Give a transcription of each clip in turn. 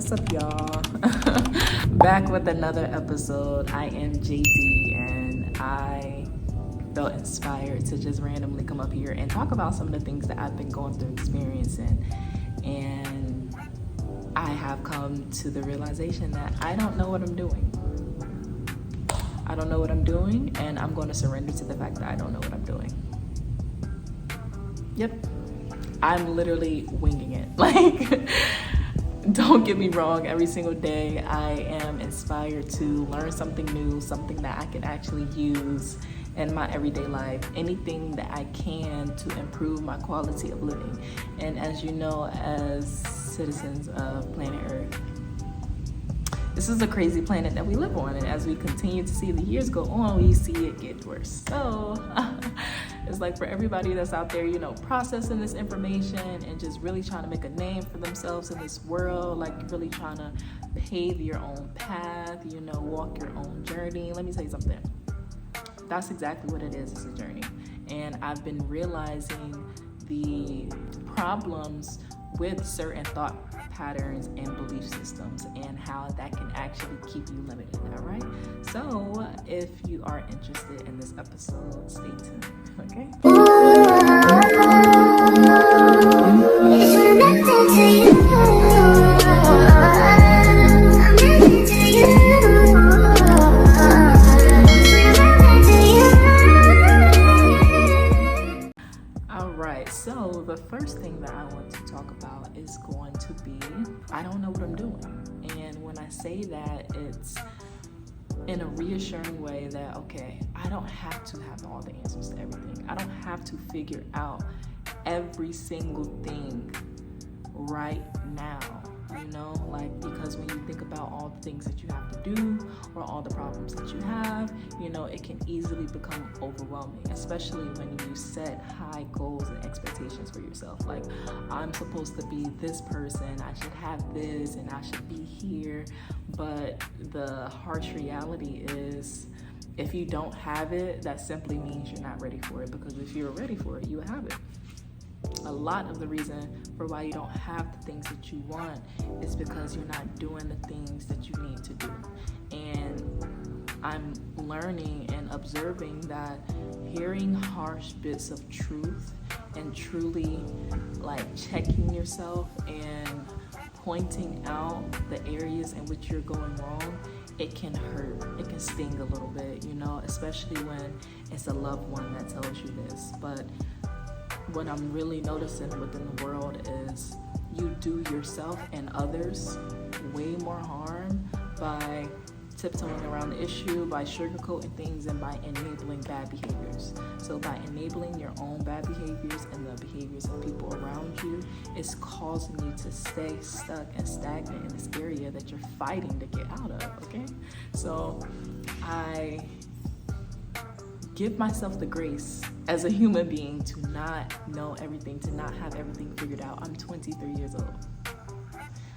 What's up, y'all? Back with another episode. I am JD, and I felt inspired to just randomly come up here and talk about some of the things that I've been going through, experiencing. And I have come to the realization that I don't know what I'm doing. I don't know what I'm doing, and I'm going to surrender to the fact that I don't know what I'm doing. Yep. I'm literally winging it. Like, don't get me wrong, every single day I am inspired to learn something new, something that I can actually use in my everyday life, anything that I can to improve my quality of living. And as you know, as citizens of planet Earth, this is a crazy planet that we live on, and as we continue to see the years go on, we see it get worse. So it's like for everybody that's out there, processing this information and just really trying to make a name for themselves in this world, like really trying to pave your own path, walk your own journey. Let me tell you something. That's exactly what it is. It's a journey. And I've been realizing the problems with certain thought patterns and belief systems and how that can actually keep you limited, all right? So if you are interested in this episode, stay tuned, okay? All right, so the first thing that I want to talk about is going to be, I don't know what I'm doing. And when I say that, it's in a reassuring way that, okay, I don't have to have all the answers to everything. I don't have to figure out every single thing right now, because when you think about all the things that you have to do or all the problems that you have, it can easily become overwhelming, especially when you set high goals and expectations for yourself. Like, I'm supposed to be this person, I should have this, and I should be here. But the harsh reality is, if you don't have it, that simply means you're not ready for it, because if you're ready for it, you would have it. A lot of the reason for why you don't have the things that you want is because you're not doing the things that you need to do. And I'm learning and observing that hearing harsh bits of truth and truly checking yourself and pointing out the areas in which you're going wrong, it can hurt. It can sting a little bit, especially when it's a loved one that tells you this. But what I'm really noticing within the world is you do yourself and others way more harm by tiptoeing around the issue, by sugarcoating things, and by enabling bad behaviors. So by enabling your own bad behaviors and the behaviors of people around you, it's causing you to stay stuck and stagnant in this area that you're fighting to get out of, okay? So I give myself the grace as a human being to not know everything, to not have everything figured out. I'm 23 years old.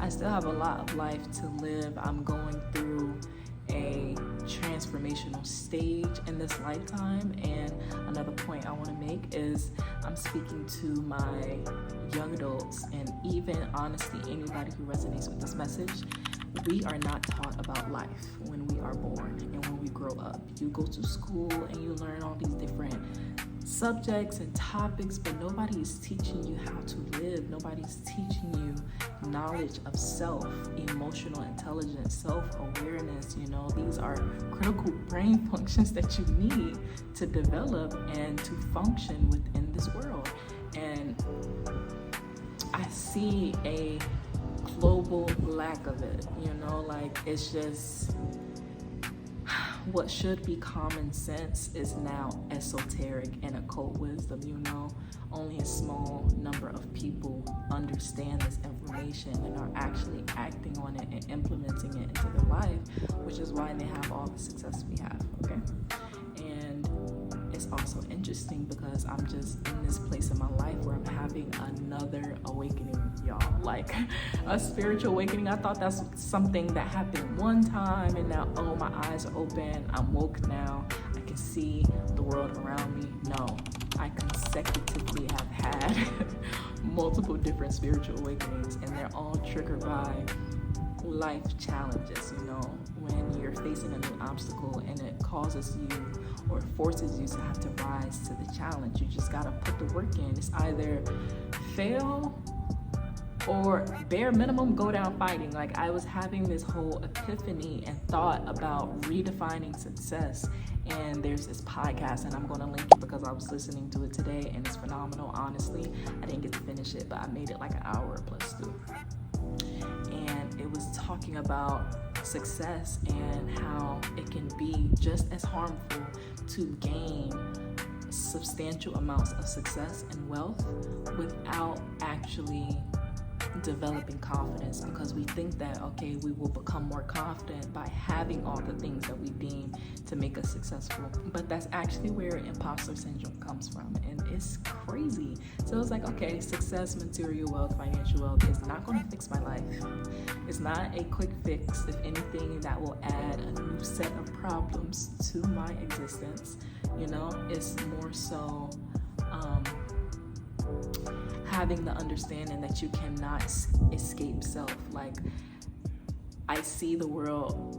I still have a lot of life to live. I'm going through a transformational stage in this lifetime. And another point I want to make is I'm speaking to my young adults, and even honestly anybody who resonates with this message. We are not taught about life when we are born and when we grow up. You go to school and you learn all these different subjects and topics, but nobody is teaching you how to live. Nobody's teaching you knowledge of self, emotional intelligence, self-awareness. These are critical brain functions that you need to develop and to function within this world. And I see a global lack of it, it's just what should be common sense is now esoteric and occult wisdom. Only a small number of people understand this information and are actually acting on it and implementing it into their life, which is why they have all the success we have, okay? And it's also interesting because I'm just in this place in my life where I'm having another awakening, y'all. Like a spiritual awakening. I thought that's something that happened one time, and now, my eyes are open. I'm woke now. I can see the world around me. No, I consecutively have had multiple different spiritual awakenings, and they're all triggered by life challenges, when you're facing a new obstacle and it causes you or forces you to have to rise to the challenge. You just gotta put the work in. It's either fail or bare minimum go down fighting. Like, I was having this whole epiphany and thought about redefining success, and there's this podcast, and I'm going to link it because I was listening to it today, and it's phenomenal. Honestly, I didn't get to finish it, but I made it like an hour plus 2, and it was talking about success and how it can be just as harmful to gain substantial amounts of success and wealth without actually developing confidence, because we think that, okay, we will become more confident by having all the things that we deem to make us successful, but that's actually where imposter syndrome comes from, and it's crazy. So it's like, okay, success, material wealth, financial wealth is not going to fix my life. It's not a quick fix. If anything, that will add a new set of problems to my existence. It's more so having the understanding that you cannot escape self. Like, I see the world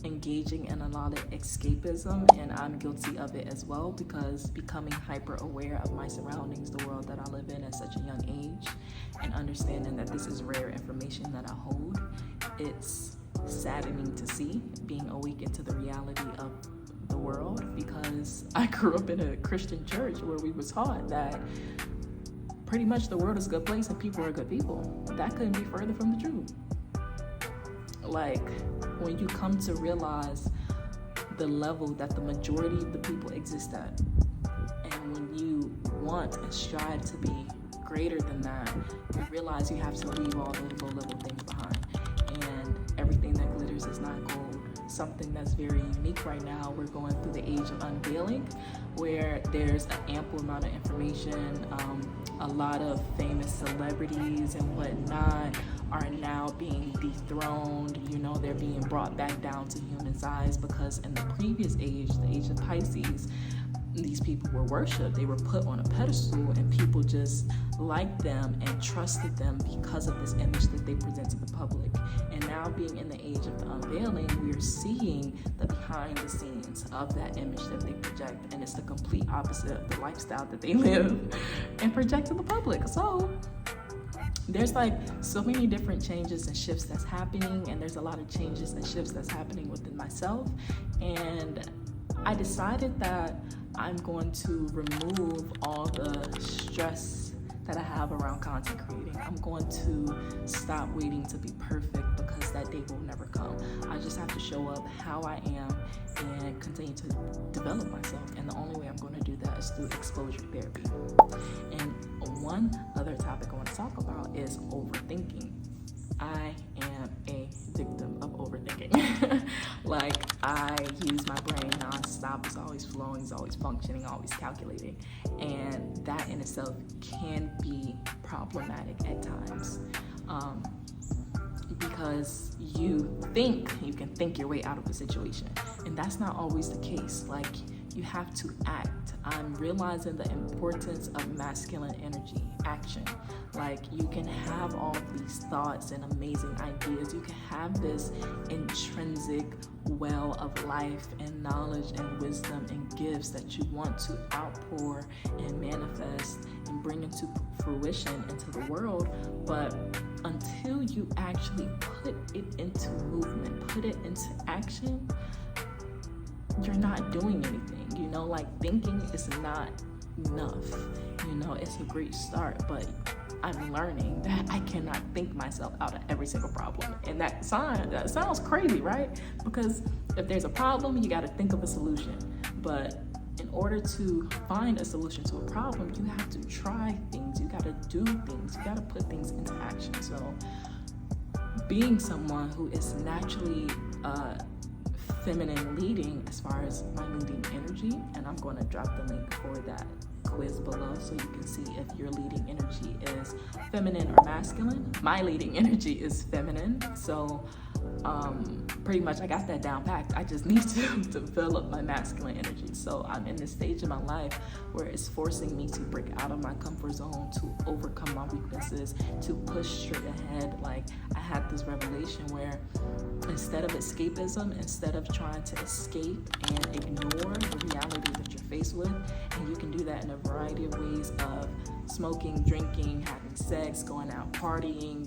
engaging in a lot of escapism, and I'm guilty of it as well, because becoming hyper aware of my surroundings, the world that I live in at such a young age, and understanding that this is rare information that I hold, it's saddening to see, being awakened to the reality of the world, because I grew up in a Christian church where we were taught that pretty much the world is a good place and people are good people. That couldn't be further from the truth. Like, when you come to realize the level that the majority of the people exist at, and when you want and strive to be greater than that, you realize you have to leave all those low-level things behind, and everything that glitters is not gold. Something that's very unique right now, we're going through the age of unveiling, where there's an ample amount of information. A lot of famous celebrities and whatnot are now being dethroned. They're being brought back down to human size, because in the previous age, the age of Pisces, these people were worshipped. They were put on a pedestal, and people just liked them and trusted them because of this image that they present to the public. And now, being in the age of the unveiling, we're seeing the behind the scenes of that image that they project, and it's the complete opposite of the lifestyle that they live and project to the public. So there's like so many different changes and shifts that's happening, and there's a lot of changes and shifts that's happening within myself, and I decided that I'm going to remove all the stress that I have around content creating. I'm going to stop waiting to be perfect, because that day will never come. I just have to show up how I am and continue to develop myself. And the only way I'm going to do that is through exposure therapy. And one other topic I want to talk about is overthinking. I am a victim of overthinking. Like, I use my brain nonstop. It's always flowing, it's always functioning, always calculating. And that in itself can be problematic at times. Because you think you can think your way out of a situation. And that's not always the case. Like, you have to act. I'm realizing the importance of masculine energy, action. Like, you can have all these thoughts and amazing ideas. You can have this intrinsic well of life and knowledge and wisdom and gifts that you want to outpour and manifest and bring into fruition into the world. But until you actually put it into movement, put it into action, you're not doing anything. Like, thinking is not enough. It's a great start, but I'm learning that I cannot think myself out of every single problem. And that sounds crazy, right? Because if there's a problem, you got to think of a solution. But in order to find a solution to a problem, you have to try things. You got to do things. You got to put things into action. So being someone who is naturally feminine leading, as far as my leading energy, and I'm going to drop the link for that quiz below so you can see if your leading energy is feminine or masculine. My leading energy is feminine, so pretty much I got that down packed. I just need to develop my masculine energy. So I'm in this stage of my life where it's forcing me to break out of my comfort zone, to overcome my weaknesses, to push straight ahead. Like, I had this revelation where instead of escapism, instead of trying to escape and ignore the reality that you're faced with, and you can do that in a variety of ways of smoking, drinking, having sex, going out partying,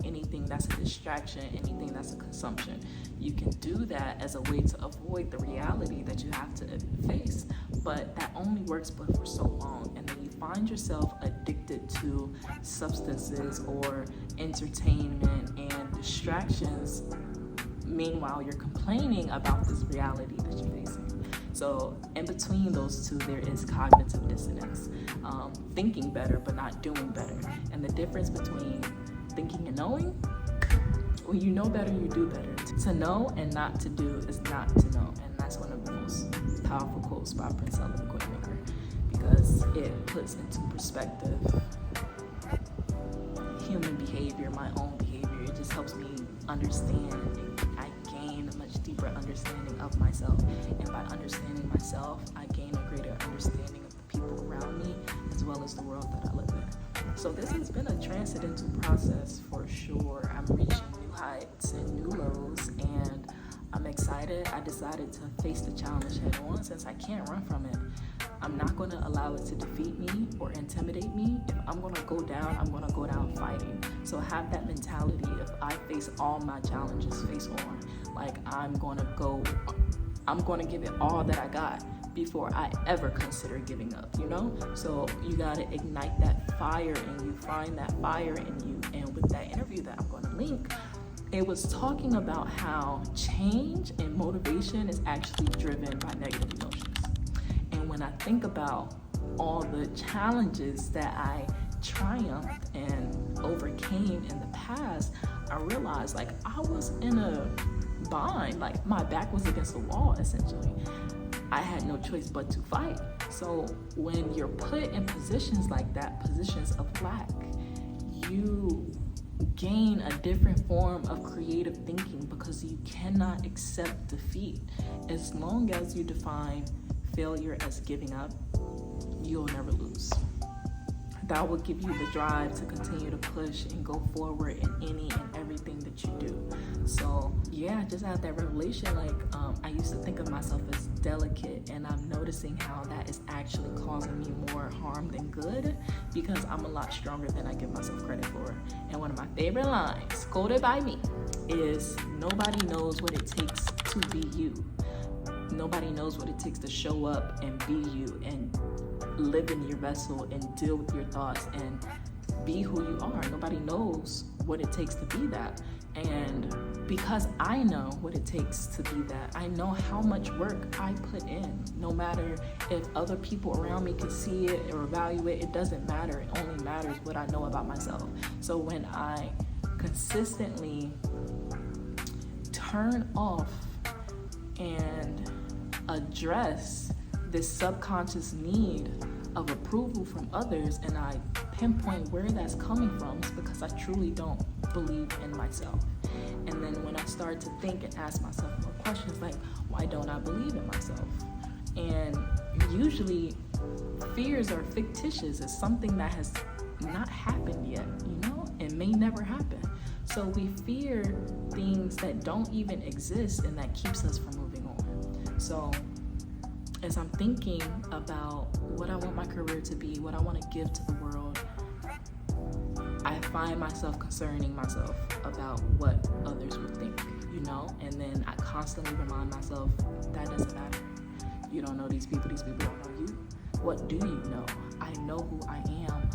anything that's a distraction, anything that's a consumption. You can do that as a way to avoid the reality that you have to face. But that only works but for so long. And then you find yourself addicted to substances or entertainment and distractions. Meanwhile, you're complaining about this reality that you're facing. So in between those two, there is cognitive dissonance, thinking better but not doing better. And the difference between thinking and knowing, when you know better, you do better. To know and not to do is not to know. And that's one of the most powerful quotes by Prince Ella, the Queenmaker, because it puts into perspective human behavior, my own behavior. It just helps me understand. I gain a much deeper understanding of myself. And by understanding myself, I gain a greater understanding of the people around me, as well as the world that I live in. So this has been a transcendental process for sure. I'm reaching new heights and new lows, and I'm excited. I decided to face the challenge head on since I can't run from it. I'm not going to allow it to defeat me or intimidate me. If I'm going to go down, I'm going to go down fighting. So have that mentality. If I face all my challenges face on, like I'm going to give it all that I got before I ever consider giving up, So you got to ignite that fire in you, find that fire in you. And with that interview that I'm going to link, it was talking about how change and motivation is actually driven by negative emotions. And when I think about all the challenges that I triumphed and overcame in the past, I realized like I was in a bind, like my back was against the wall essentially. I had no choice but to fight. So when you're put in positions like that, positions of lack, you gain a different form of creative thinking because you cannot accept defeat. As long as you define failure as giving up, you'll never lose. That will give you the drive to continue to push and go forward in any and everything that you do. So yeah, just had that revelation. Like I used to think of myself as delicate, and I'm noticing how that is actually causing me more harm than good because I'm a lot stronger than I give myself credit for. And one of my favorite lines, quoted by me, is nobody knows what it takes to be you. Nobody knows what it takes to show up and be you and live in your vessel and deal with your thoughts and be who you are. Nobody knows what it takes to be that. And because I know what it takes to be that, I know how much work I put in. No matter if other people around me can see it or evaluate, it doesn't matter. It only matters what I know about myself. So when I consistently turn off and address this subconscious need of approval from others, and I pinpoint where that's coming from, it's because I truly don't believe in myself. And then when I start to think and ask myself more questions like, why don't I believe in myself? And usually fears are fictitious. It's something that has not happened yet, it may never happen. So we fear things that don't even exist, and that keeps us from moving on. So as I'm thinking about what I want my career to be, what I want to give to the world, I find myself concerning myself about what others would think, and then I constantly remind myself that doesn't matter. You don't know these people don't know you. What do you know? I know who I am.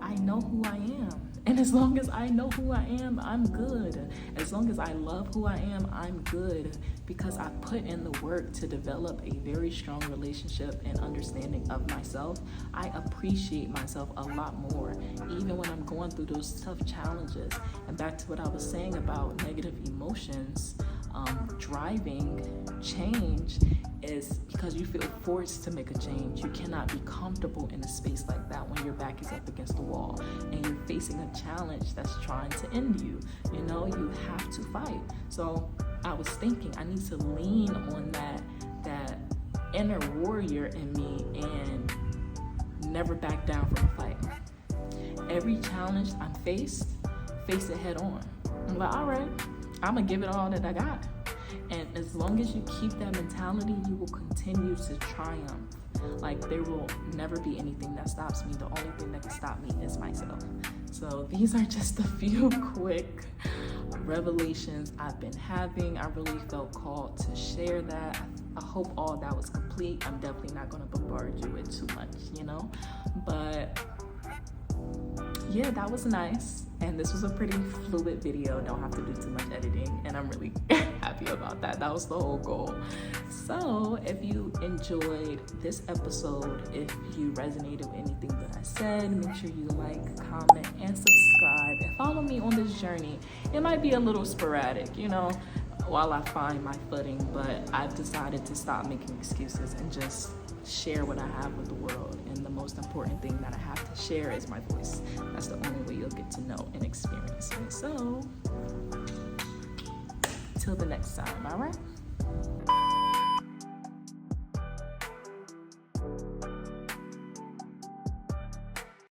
I know who I am. And as long as I know who I am, I'm good. As long as I love who I am, I'm good. Because I put in the work to develop a very strong relationship and understanding of myself, I appreciate myself a lot more, even when I'm going through those tough challenges. And back to what I was saying about negative emotions, driving change is because you feel forced to make a change. You cannot be comfortable in a space like that when your back is up against the wall and you're facing a challenge that's trying to end you. You know, you have to fight. So I was thinking I need to lean on that inner warrior in me and never back down from a fight. Every challenge I'm face it head on. I'm like, all right, I'm gonna give it all that I got. And as long as you keep that mentality, you will continue to triumph. Like, there will never be anything that stops me. The only thing that can stop me is myself. So these are just a few quick revelations I've been having. I really felt called to share that. I hope all that was complete. I'm definitely not going to bombard you with too much, you know, but yeah, that was nice. And this was a pretty fluid video. Don't have to do too much editing, and I'm really happy about that. That was the whole goal. So if you enjoyed this episode, if you resonated with anything that I said, make sure you like, comment, and subscribe, and follow me on this journey. It might be a little sporadic, you know, while I find my footing, but I've decided to stop making excuses and just share what I have with the world. And the most important thing that I have to share is my voice. That's the only way you'll get to know and experience me. So till the next time, all right?